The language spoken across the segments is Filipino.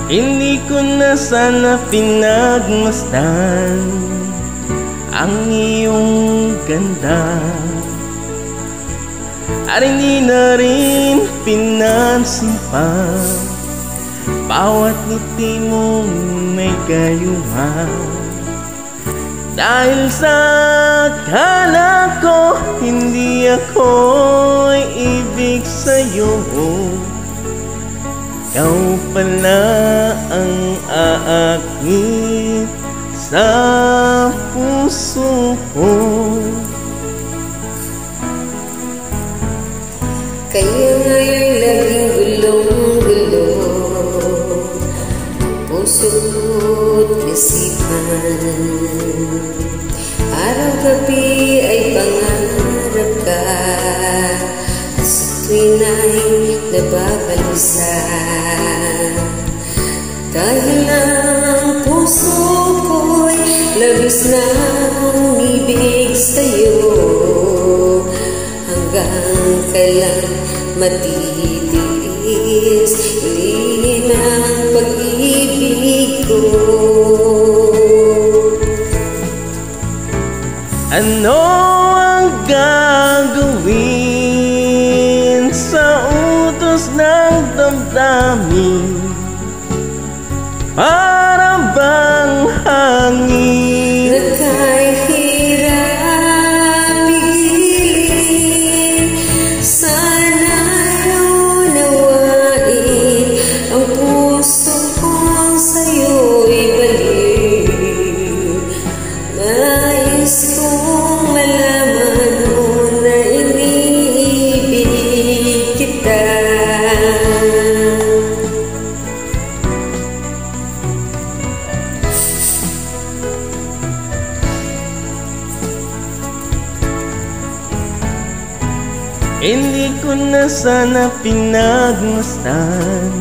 Hindi ko na sana pinagmasdan ang iyong ganda, at hindi na rin pinansin pa bawat ngiti mong may gayuma. Dahil sa akala ko hindi ako'y ibig sa'yo, ikaw pala ang aakit sa puso ko. Kaya nga'y laging gulong-gulo puso't isipan. Araw-gabi ay pangarap ka, at sa tuwin ay nababalisa. Dahil ang puso ko'y labis na umibig sa'yo, hanggang kailan matitiis ilihin ang pag-ibig ko. Ano ang gagawin sa utos ng damdamin? Para bang hangin na kahirap pigilin, sana'y unawain ang puso kong sa'yo'y balik. Nais kong malaman mo na iniibig kita. Hindi ko na sana pinagmasdan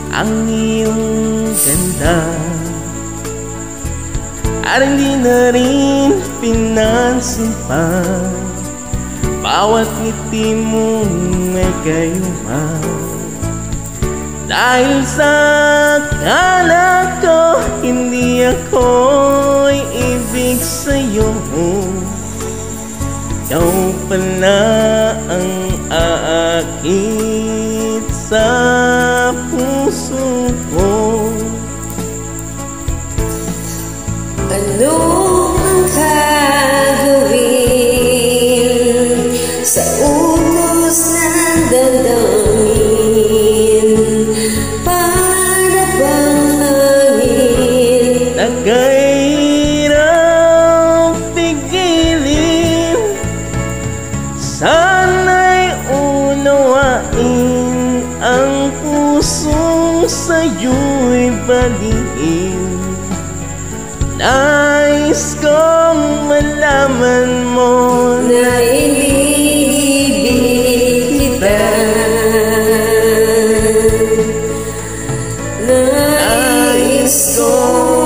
ang iyong ganda, at hindi na rin pinansin pa bawat ngiti mong may gayuma. Dahil sa akala ko hindi ako'y ibig sa'yo, ikaw pala ang aakit sa puso ko. Ano ang gagawin sa utos ng damdamin? Para bang hangin na sana'y unawain ang pusong sa'yo'y baliin. Nais kong malaman mo na iniibig kita. Nais kong